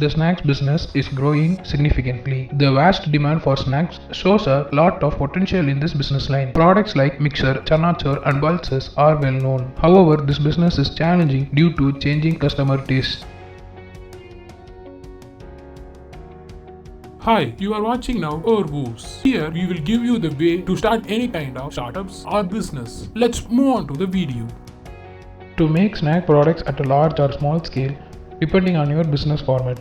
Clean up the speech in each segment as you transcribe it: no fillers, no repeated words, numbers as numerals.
The snacks business is growing significantly. The vast demand for snacks shows a lot of potential in this business line. Products like mixer, chanachur and pulses are well known. However, this business is challenging due to changing customer tastes. Hi, you are watching now Overviews. Here we will give you the way to start any kind of startups or business. Let's move on to the video. To make snack products at a large or small scale, depending on your business format.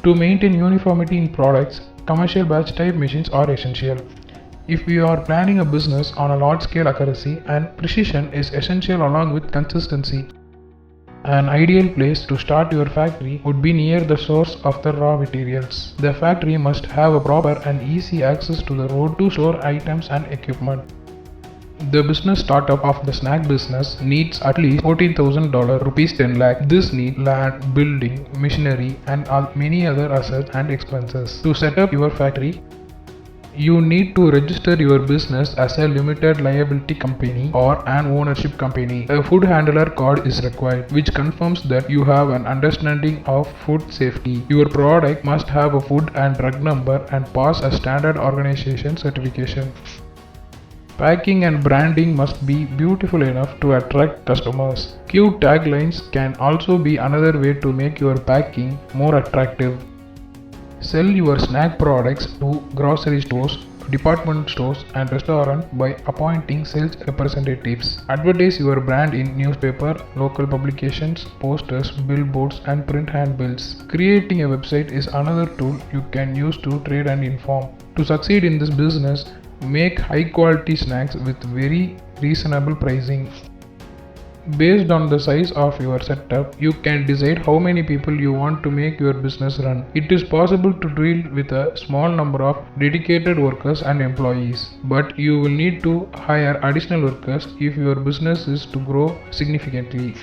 To maintain uniformity in products, commercial batch type machines are essential. If you are planning a business on a large scale, accuracy and precision is essential along with consistency. An ideal place to start your factory would be near the source of the raw materials. The factory must have a proper and easy access to the road to store items and equipment. The business startup of the snack business needs at least $14,000 rupees 10 lakh. This needs land, building, machinery and many other assets and expenses. To set up your factory, you need to register your business as a limited liability company or an ownership company. A food handler card is required, which confirms that you have an understanding of food safety. Your product must have a food and drug number and pass a standard organization certification. Packing and branding must be beautiful enough to attract customers. Cute taglines can also be another way to make your packing more attractive. Sell your snack products to grocery stores, department stores and restaurants by appointing sales representatives. Advertise your brand in newspaper, local publications, posters, billboards and print handbills. Creating a website is another tool you can use to trade and inform. To succeed in this business, make high quality snacks with very reasonable pricing. Based on the size of your setup, you can decide how many people you want to make your business run. It is possible to deal with a small number of dedicated workers and employees, but you will need to hire additional workers if your business is to grow significantly.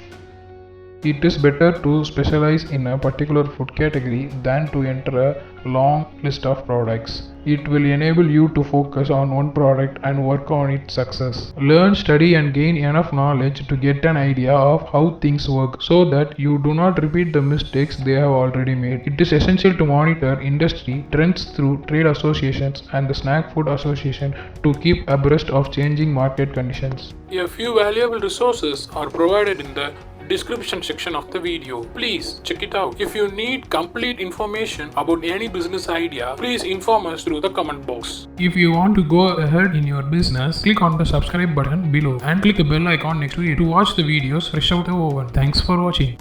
It is better to specialize in a particular food category than to enter a long list of products. It will enable you to focus on one product and work on its success. Learn, study and gain enough knowledge to get an idea of how things work so that you do not repeat the mistakes they have already made. It is essential to monitor industry trends through trade associations and the Snack Food Association to keep abreast of changing market conditions. A few valuable resources are provided in the description section of the video. Please check it out. If you need complete information about any business idea, please inform us through the comment box. If you want to go ahead in your business, click on the subscribe button below and click the bell icon next to it to watch the videos fresh out the oven. Thanks for watching.